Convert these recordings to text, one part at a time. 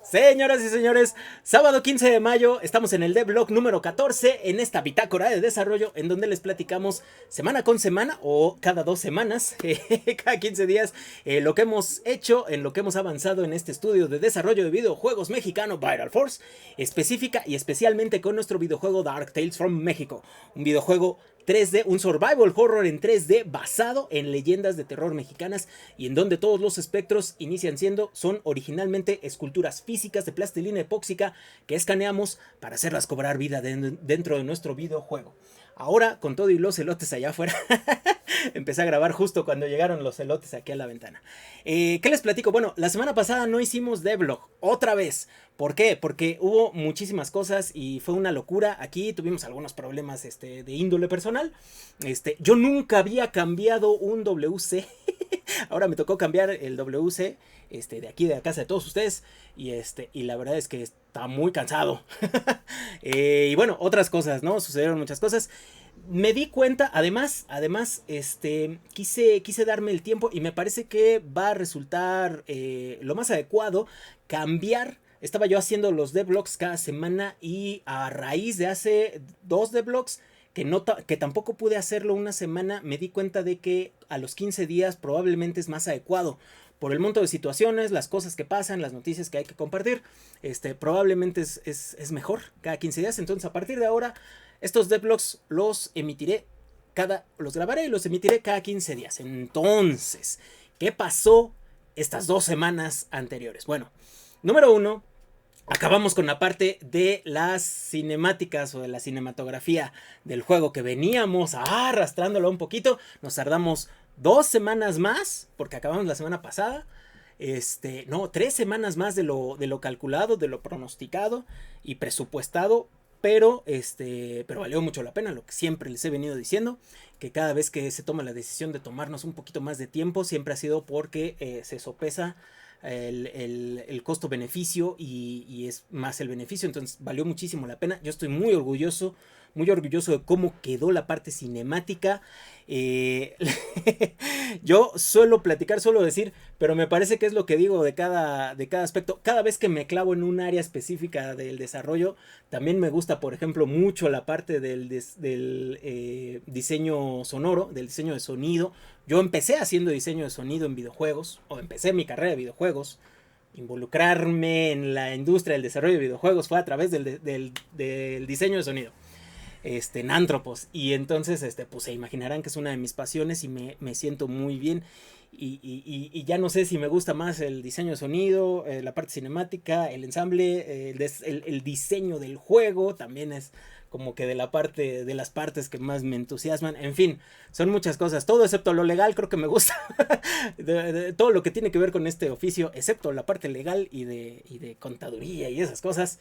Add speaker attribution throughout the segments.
Speaker 1: Señoras y señores, sábado 15 de mayo estamos en el devlog número 14 en esta bitácora de desarrollo en donde les platicamos semana con semana o cada 2 semanas, cada 15 días, lo que hemos hecho, en lo que hemos avanzado en este estudio de desarrollo de videojuegos mexicano Viral Force, específica y especialmente con nuestro videojuego Dark Tales from México, un videojuego 3D, un survival horror en 3D basado en leyendas de terror mexicanas y en donde todos los espectros son originalmente esculturas físicas de plastilina epóxica que escaneamos para hacerlas cobrar vida dentro de nuestro videojuego. Ahora, con todo y los elotes allá afuera, empecé a grabar justo cuando llegaron los elotes aquí a la ventana. ¿Qué les platico? Bueno, la semana pasada no hicimos devlog, otra vez. ¿Por qué? Porque hubo muchísimas cosas y fue una locura. Aquí tuvimos algunos problemas de índole personal. Yo nunca había cambiado un WC. Ahora me tocó cambiar el WC de aquí de la casa de todos ustedes. Y la verdad es que está muy cansado. Y bueno, otras cosas, ¿no? Sucedieron muchas cosas. Me di cuenta, además, quise darme el tiempo y me parece que va a resultar lo más adecuado cambiar. Estaba yo haciendo los devlogs cada semana y a raíz de hace 2 devlogs que tampoco pude hacerlo una semana, me di cuenta de que a los 15 días probablemente es más adecuado. Por el monto de situaciones, las cosas que pasan, las noticias que hay que compartir, probablemente es mejor cada 15 días. Entonces, a partir de ahora, estos devlogs los grabaré y los emitiré cada 15 días. Entonces, ¿qué pasó estas 2 semanas anteriores? Bueno, número uno, acabamos con la parte de las cinemáticas o de la cinematografía del juego que veníamos arrastrándolo un poquito. Nos tardamos 2 semanas más, porque acabamos la semana pasada. No, 3 semanas más de lo calculado, de lo pronosticado y presupuestado. Pero valió mucho la pena, lo que siempre les he venido diciendo, que cada vez que se toma la decisión de tomarnos un poquito más de tiempo, siempre ha sido porque se sopesa el costo-beneficio y es más el beneficio, entonces valió muchísimo la pena. Yo estoy muy orgulloso de cómo quedó la parte cinemática. Eh, yo suelo decir, pero me parece que es lo que digo de cada aspecto. Cada vez que me clavo en un área específica del desarrollo, también me gusta, por ejemplo, mucho la parte del diseño sonoro, del diseño de sonido. Yo empecé haciendo diseño de sonido en videojuegos, o empecé mi carrera de videojuegos. Involucrarme en la industria del desarrollo de videojuegos fue a través del diseño de sonido. En Antropos. Y entonces, pues se imaginarán que es una de mis pasiones y me siento muy bien. Y ya no sé si me gusta más el diseño de sonido, la parte cinemática, el ensamble, el diseño del juego, también es como que de las partes que más me entusiasman. En fin, son muchas cosas, todo excepto lo legal, creo que me gusta. Todo lo que tiene que ver con este oficio, excepto la parte legal y de contaduría y esas cosas.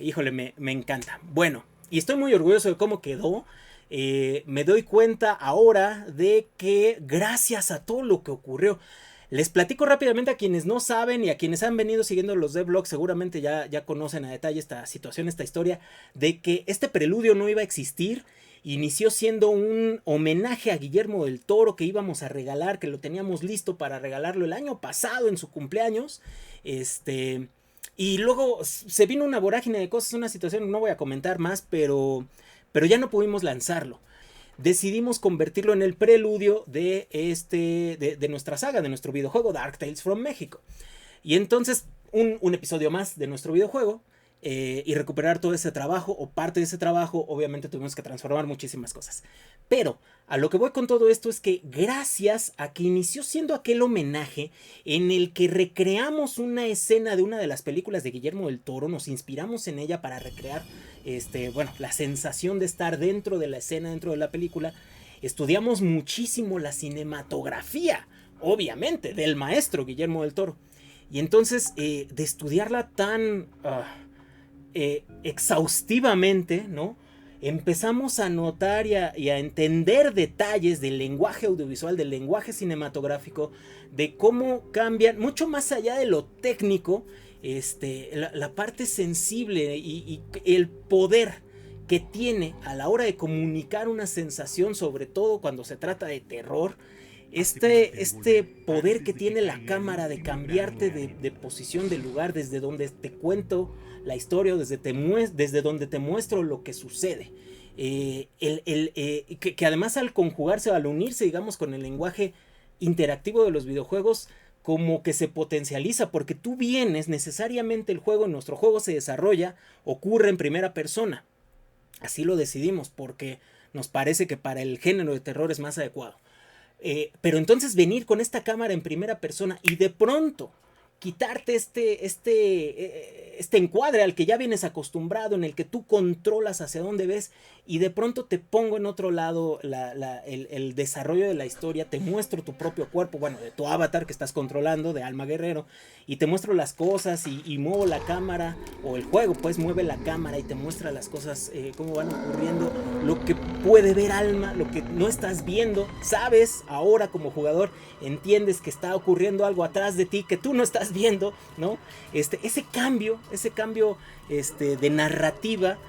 Speaker 1: Híjole, me encanta. Bueno, y estoy muy orgulloso de cómo quedó. Me doy cuenta ahora de que gracias a todo lo que ocurrió, les platico rápidamente a quienes no saben y a quienes han venido siguiendo los devlogs, seguramente ya conocen a detalle esta situación, esta historia, de que este preludio no iba a existir. Inició siendo un homenaje a Guillermo del Toro que íbamos a regalar, que lo teníamos listo para regalarlo el año pasado en su cumpleaños. Y luego se vino una vorágine de cosas, una situación, no voy a comentar más, pero ya no pudimos lanzarlo. Decidimos convertirlo en el preludio de nuestra saga, de nuestro videojuego Dark Tales from México. Y entonces un episodio más de nuestro videojuego y recuperar todo ese trabajo o parte de ese trabajo. Obviamente tuvimos que transformar muchísimas cosas. Pero a lo que voy con todo esto es que gracias a que inició siendo aquel homenaje en el que recreamos una escena de una de las películas de Guillermo del Toro, nos inspiramos en ella para recrear la sensación de estar dentro de la escena, dentro de la película. Estudiamos muchísimo la cinematografía, obviamente, del maestro Guillermo del Toro. Y entonces, de estudiarla tan exhaustivamente, ¿no? Empezamos a notar y a entender detalles del lenguaje audiovisual, del lenguaje cinematográfico, de cómo cambian, mucho más allá de lo técnico, la parte sensible y el poder que tiene a la hora de comunicar una sensación, sobre todo cuando se trata de terror. este poder que tiene la cámara de cambiarte de posición, de lugar, desde donde te cuento la historia, desde donde te muestro lo que sucede. Que además al conjugarse, al unirse, digamos, con el lenguaje interactivo de los videojuegos, como que se potencializa, porque tú vienes, necesariamente el juego, nuestro juego se desarrolla, ocurre en primera persona. Así lo decidimos, porque nos parece que para el género de terror es más adecuado. Pero entonces venir con esta cámara en primera persona y de pronto quitarte este encuadre al que ya vienes acostumbrado, en el que tú controlas hacia dónde ves, y de pronto te pongo en otro lado el desarrollo de la historia, te muestro tu propio cuerpo, bueno, de tu avatar que estás controlando, de Alma Guerrero, y te muestro las cosas y muevo la cámara, o el juego pues mueve la cámara y te muestra las cosas, cómo van ocurriendo, lo que puede ver Alma, lo que no estás viendo, sabes ahora como jugador, entiendes que está ocurriendo algo atrás de ti que tú no estás viendo, ¿no? Ese cambio de narrativa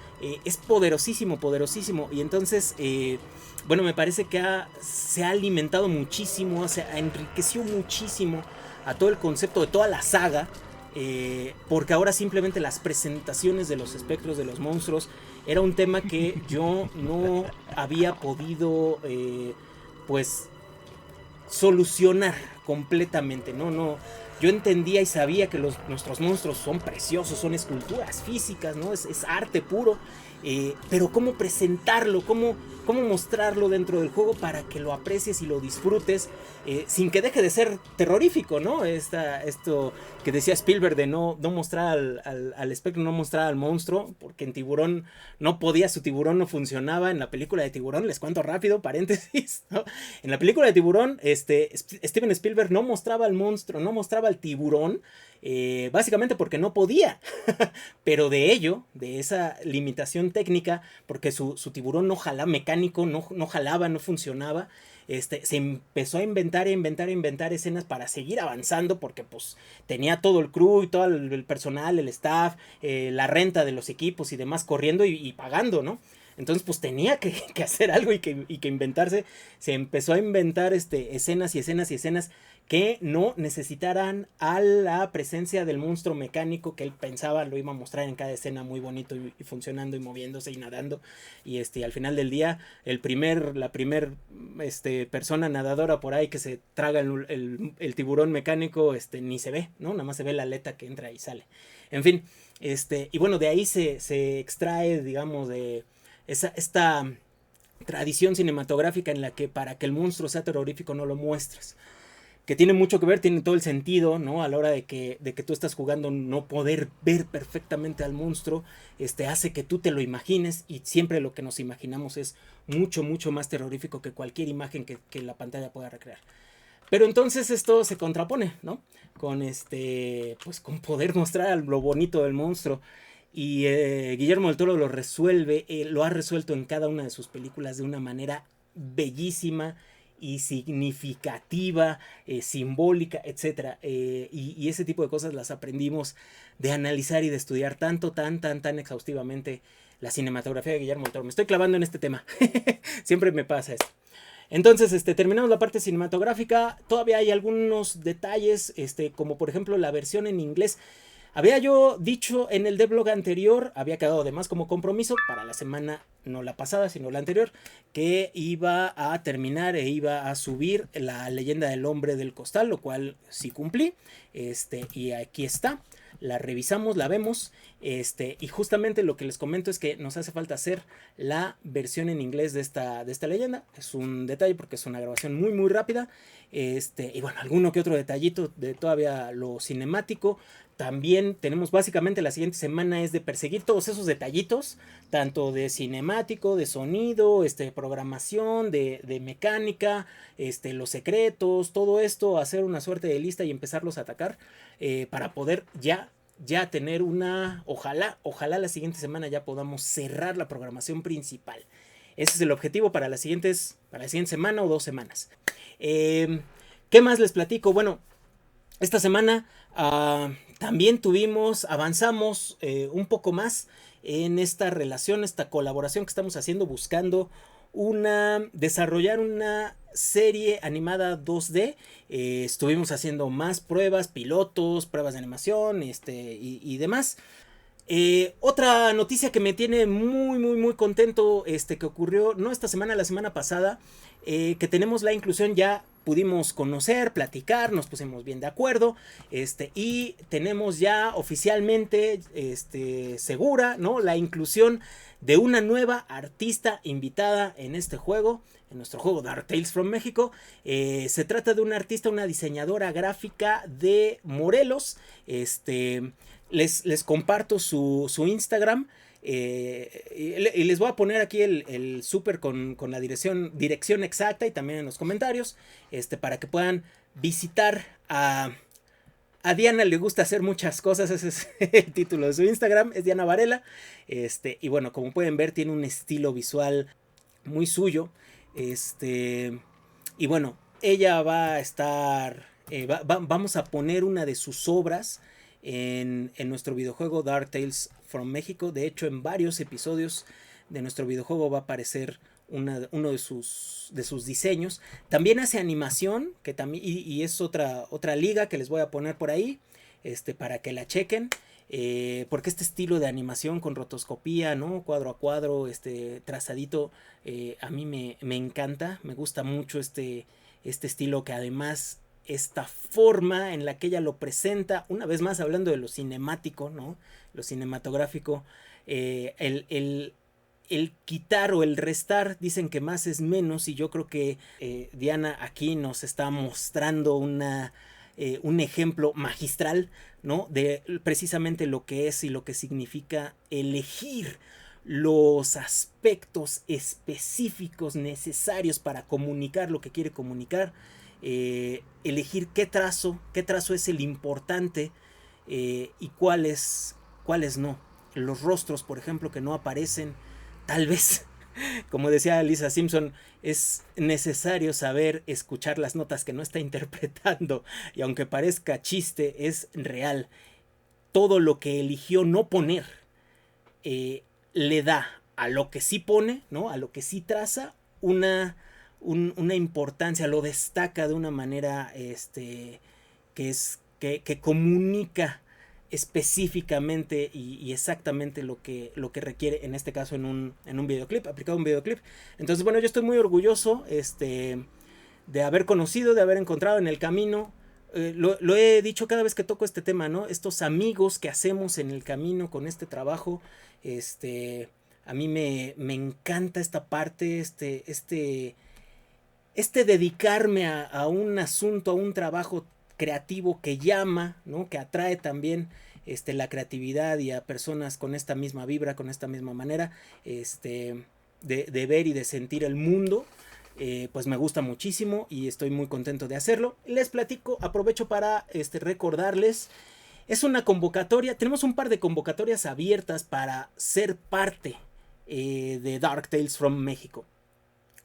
Speaker 1: es poderosísimo, poderosísimo. Y entonces, bueno, me parece que se ha alimentado muchísimo, se ha enriquecido muchísimo a todo el concepto de toda la saga. Porque ahora simplemente las presentaciones de los espectros, de los monstruos, era un tema que yo no había podido, pues, solucionar completamente, no, yo entendía y sabía que nuestros monstruos son preciosos, son esculturas físicas, ¿no? Es arte puro, pero cómo presentarlo, cómo mostrarlo dentro del juego para que lo aprecies y lo disfrutes, sin que deje de ser terrorífico, ¿no? Esto que decía Spielberg de no mostrar al espectro, no mostrar al monstruo, porque en Tiburón no podía, su tiburón no funcionaba. En la película de Tiburón, les cuento rápido, paréntesis, ¿no? En la película de Tiburón, Steven Spielberg no mostraba al monstruo, no mostraba al tiburón, básicamente porque no podía. Pero de esa limitación técnica, porque su tiburón no jalaba, mecánico, no jalaba, no funcionaba, se empezó a inventar escenas para seguir avanzando, porque pues tenía todo el crew y todo el personal, el staff, la renta de los equipos y demás corriendo y pagando, ¿no? Entonces pues tenía que hacer algo y que inventarse. Se empezó a inventar escenas y escenas y escenas que no necesitaran a la presencia del monstruo mecánico que él pensaba lo iba a mostrar en cada escena muy bonito y funcionando y moviéndose y nadando. Y al final del día, la primer persona nadadora por ahí que se traga el tiburón mecánico, ni se ve, ¿no? Nada más se ve la aleta que entra y sale. En fin, y bueno, de ahí se extrae, digamos, de esta tradición cinematográfica en la que para que el monstruo sea terrorífico no lo muestras. Que tiene mucho que ver, tiene todo el sentido, ¿no? A la hora de que tú estás jugando, no poder ver perfectamente al monstruo, hace que tú te lo imagines, y siempre lo que nos imaginamos es mucho, mucho más terrorífico que cualquier imagen que la pantalla pueda recrear. Pero entonces esto se contrapone, ¿no? Con pues con poder mostrar lo bonito del monstruo. Y Guillermo del Toro lo ha resuelto en cada una de sus películas de una manera bellísima y significativa, simbólica, etc. Y ese tipo de cosas las aprendimos de analizar y de estudiar tan exhaustivamente la cinematografía de Guillermo del Toro. Me estoy clavando en este tema. Siempre me pasa esto. Entonces, terminamos la parte cinematográfica. Todavía hay algunos detalles, como por ejemplo la versión en inglés. Había yo dicho en el devlog anterior, había quedado además como compromiso para la semana, no la pasada, sino la anterior, que iba a terminar e iba a subir la leyenda del hombre del costal, lo cual sí cumplí. Y aquí está. La revisamos, la vemos, y justamente lo que les comento es que nos hace falta hacer la versión en inglés de esta leyenda. Es un detalle porque es una grabación muy muy rápida, y bueno, alguno que otro detallito de todavía lo cinemático. También tenemos básicamente la siguiente semana es de perseguir todos esos detallitos, tanto de cinemático, de sonido, programación, de mecánica, los secretos, todo esto, hacer una suerte de lista y empezarlos a atacar, para poder ya tener ojalá la siguiente semana ya podamos cerrar la programación principal. Ese es el objetivo para la siguiente semana o 2 semanas. ¿Qué más les platico? Bueno, esta semana también avanzamos un poco más en esta relación, esta colaboración que estamos haciendo, buscando desarrollar una serie animada 2D. Estuvimos haciendo más pruebas, pilotos, pruebas de animación, y demás. Otra noticia que me tiene muy muy muy contento, que ocurrió no esta semana, la semana pasada, que tenemos la inclusión, ya pudimos conocer, platicar, nos pusimos bien de acuerdo, y tenemos ya oficialmente, segura, ¿no? La inclusión de una nueva artista invitada en este juego, en nuestro juego Dark Tales from México. Se trata de una artista, una diseñadora gráfica de Morelos. Les comparto su Instagram. Y les voy a poner aquí el súper con la dirección exacta y también en los comentarios, para que puedan visitar a Diana. Le gusta hacer muchas cosas, ese es el título de su Instagram, es Diana Varela. Y bueno, como pueden ver, tiene un estilo visual muy suyo. Y bueno, ella va a estar, vamos a poner una de sus obras en nuestro videojuego Dark Tales from México. De hecho, en varios episodios de nuestro videojuego va a aparecer uno de sus diseños. También hace animación, que también, y es otra liga que les voy a poner por ahí, para que la chequen. Porque este estilo de animación con rotoscopía, ¿no? Cuadro a cuadro, trazadito, a mí me encanta, me gusta mucho este estilo, que además esta forma en la que ella lo presenta, una vez más hablando de lo cinemático, ¿no? Lo cinematográfico, el quitar o el restar, dicen que más es menos, y yo creo que Diana aquí nos está mostrando un ejemplo magistral, ¿no? De precisamente lo que es y lo que significa elegir los aspectos específicos necesarios para comunicar lo que quiere comunicar. Elegir qué trazo es el importante, y cuáles no. Los rostros, por ejemplo, que no aparecen, tal vez, como decía Lisa Simpson, es necesario saber escuchar las notas que no está interpretando, y aunque parezca chiste, es real. Todo lo que eligió no poner, le da a lo que sí pone, ¿no? A lo que sí traza una importancia, lo destaca de una manera, que comunica específicamente y exactamente lo que requiere, en este caso en un videoclip, aplicado a un videoclip. Entonces, bueno, yo estoy muy orgulloso, de haber conocido, de haber encontrado en el camino, lo he dicho cada vez que toco este tema, ¿no? Estos amigos que hacemos en el camino con este trabajo. A mí me encanta esta parte, dedicarme a un asunto, a un trabajo creativo que llama, ¿no? Que atrae también, la creatividad, y a personas con esta misma vibra, con esta misma manera, de ver y de sentir el mundo. Pues me gusta muchísimo y estoy muy contento de hacerlo. Les platico, aprovecho para recordarles, es una convocatoria, tenemos un par de convocatorias abiertas para ser parte de Dark Tales from México.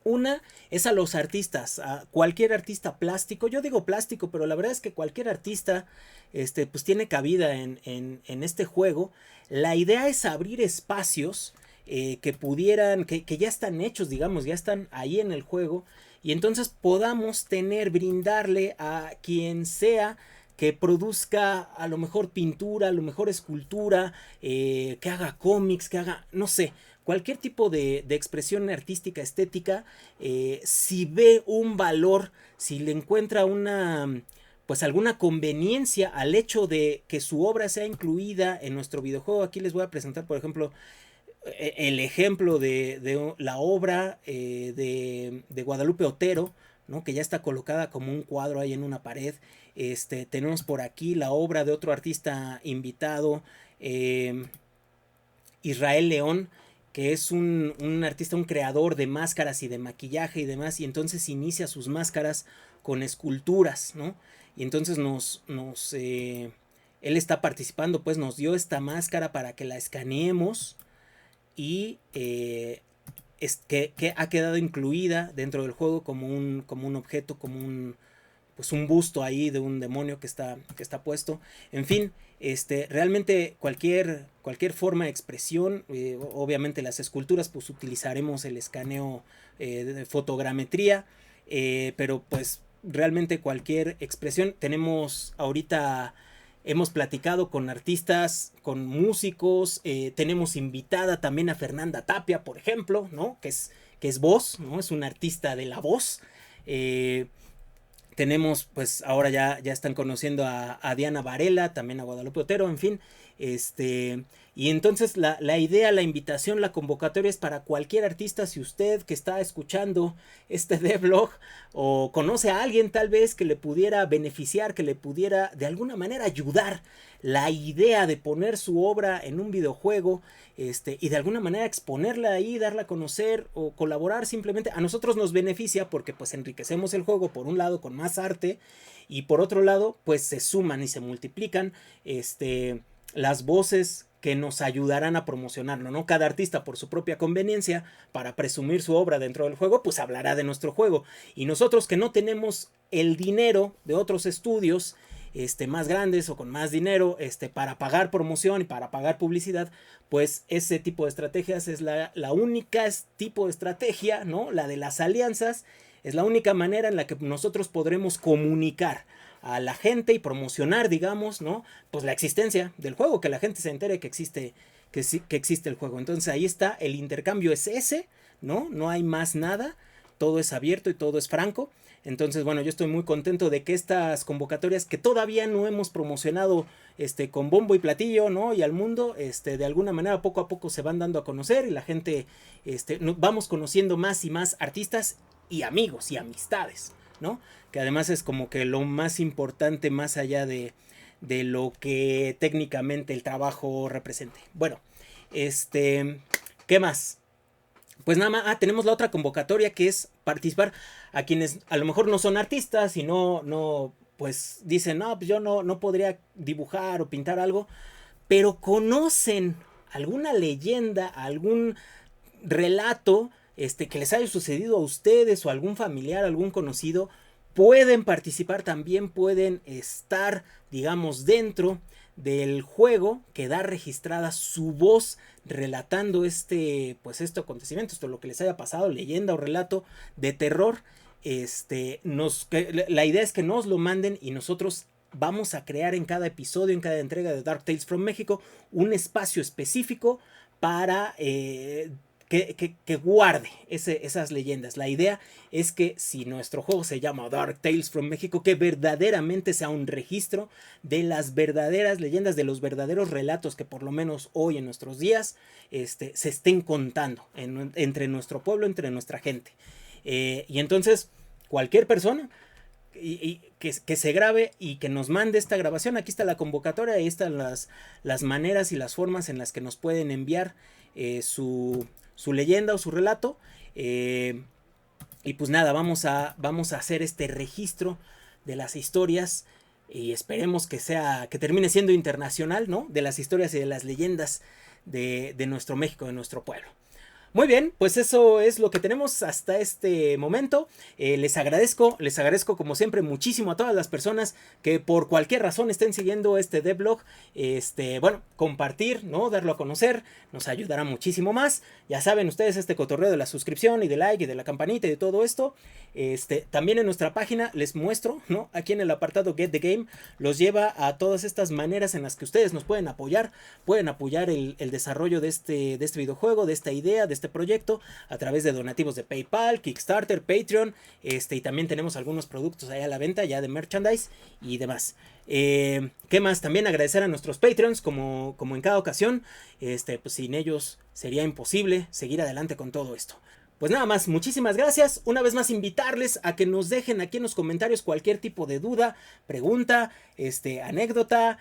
Speaker 1: Una es a los artistas, a cualquier artista plástico. Yo digo plástico, pero la verdad es que cualquier artista, pues tiene cabida en este juego. La idea es abrir espacios, que pudieran, que ya están hechos, digamos, ya están ahí en el juego, y entonces podamos brindarle a quien sea que produzca a lo mejor pintura, a lo mejor escultura, que haga cómics, que haga, no sé, cualquier tipo de expresión artística, estética, si ve un valor, si le encuentra pues alguna conveniencia al hecho de que su obra sea incluida en nuestro videojuego. Aquí les voy a presentar, por ejemplo, el ejemplo de la obra, de Guadalupe Otero, ¿no? Que ya está colocada como un cuadro ahí en una pared. Tenemos por aquí la obra de otro artista invitado, Israel León, que es un artista, un creador de máscaras y de maquillaje y demás, y entonces inicia sus máscaras con esculturas, ¿no? Y entonces él está participando, pues nos dio esta máscara para que la escaneemos, y que ha quedado incluida dentro del juego como un objeto, pues un busto ahí de un demonio que está puesto. En fin, realmente cualquier forma de expresión, obviamente las esculturas, pues utilizaremos el escaneo de fotogrametría, pero pues realmente cualquier expresión. Tenemos ahorita, hemos platicado con artistas, con músicos, tenemos invitada también a Fernanda Tapia, por ejemplo, ¿no? Que es voz, ¿no? Es una artista de la voz. Tenemos, pues ahora ya están conociendo a Diana Varela, también a Guadalupe Otero, en fin. Y entonces la idea, la invitación, la convocatoria es para cualquier artista. Si usted que está escuchando este devlog o conoce a alguien tal vez que le pudiera beneficiar, que le pudiera de alguna manera ayudar la idea de poner su obra en un videojuego, y de alguna manera exponerla ahí, darla a conocer o colaborar, simplemente a nosotros nos beneficia porque pues enriquecemos el juego por un lado con más arte y por otro lado pues se suman y se multiplican las voces que nos ayudarán a promocionarlo, ¿no? Cada artista por su propia conveniencia, para presumir su obra dentro del juego, pues hablará de nuestro juego. Y nosotros que no tenemos el dinero de otros estudios más grandes o con más dinero para pagar promoción y para pagar publicidad, pues ese tipo de estrategias es la única tipo de estrategia, ¿no? La de las alianzas es la única manera en la que nosotros podremos comunicar a la gente y promocionar, digamos, ¿no? Pues la existencia del juego, que la gente se entere que existe, que existe el juego. Entonces ahí está, el intercambio es ese, ¿no? No hay más nada, todo es abierto y todo es franco. Entonces, bueno, yo estoy muy contento de que estas convocatorias que todavía no hemos promocionado con bombo y platillo, ¿no? Y al mundo, de alguna manera poco a poco se van dando a conocer y la gente, vamos conociendo más y más artistas y amigos y amistades, ¿no? Que además es como que lo más importante más allá de lo que técnicamente el trabajo represente. Bueno, ¿qué más? Pues nada más, tenemos la otra convocatoria que es participar a quienes a lo mejor no son artistas y no pues dicen, no, pues yo no podría dibujar o pintar algo, pero conocen alguna leyenda, algún relato que les haya sucedido a ustedes o algún familiar, algún conocido, pueden participar también, pueden estar, digamos, dentro del juego, quedar registrada su voz relatando pues este acontecimiento, esto lo que les haya pasado, leyenda o relato de terror. La idea es que nos lo manden y nosotros vamos a crear en cada episodio, en cada entrega de Dark Tales from México, un espacio específico para que guarde esas leyendas. La idea es que si nuestro juego se llama Dark Tales from México, que verdaderamente sea un registro de las verdaderas leyendas, de los verdaderos relatos que por lo menos hoy en nuestros días se estén contando entre nuestro pueblo, entre nuestra gente. Y entonces cualquier persona que se grabe y que nos mande esta grabación, aquí está la convocatoria, ahí están las maneras y las formas en las que nos pueden enviar su leyenda o su relato, y pues nada, vamos a hacer este registro de las historias y esperemos que termine siendo internacional, ¿no? De las historias y de las leyendas de nuestro México, de nuestro pueblo. Muy bien, pues eso es lo que tenemos hasta este momento. Les agradezco como siempre muchísimo a todas las personas que por cualquier razón estén siguiendo este devlog. Bueno, compartir, ¿no? Darlo a conocer, nos ayudará muchísimo más. Ya saben ustedes este cotorreo de la suscripción y de like y de la campanita y de todo esto. También en nuestra página les muestro, ¿no? Aquí en el apartado Get the Game los lleva a todas estas maneras en las que ustedes nos pueden apoyar el desarrollo de este videojuego, de esta idea, de este proyecto, a través de donativos de PayPal, Kickstarter, Patreon, y también tenemos algunos productos ahí a la venta ya de merchandise y demás. ¿Qué más? También agradecer a nuestros Patreons como en cada ocasión. Pues sin ellos sería imposible seguir adelante con todo esto. Pues nada más, muchísimas gracias. Una vez más invitarles a que nos dejen aquí en los comentarios cualquier tipo de duda, pregunta, anécdota,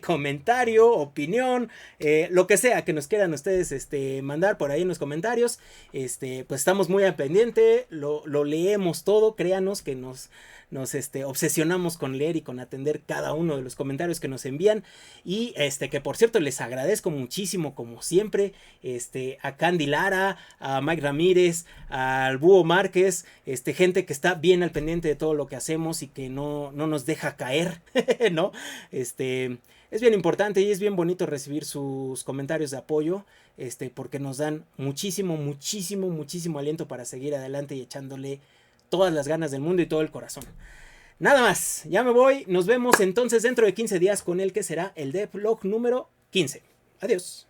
Speaker 1: comentario, opinión, lo que sea que nos quieran ustedes mandar por ahí en los comentarios. Pues estamos muy al pendiente, lo leemos todo, créanos que nos obsesionamos con leer y con atender cada uno de los comentarios que nos envían. Y que por cierto les agradezco muchísimo como siempre a Candy Lara, a Mike Ramírez, Ramírez, al Búho Márquez, gente que está bien al pendiente de todo lo que hacemos y que no nos deja caer, ¿no? Es bien importante y es bien bonito recibir sus comentarios de apoyo, porque nos dan muchísimo, muchísimo, muchísimo aliento para seguir adelante y echándole todas las ganas del mundo y todo el corazón. Nada más, ya me voy, nos vemos entonces dentro de 15 días con el que será el devlog número 15. Adiós.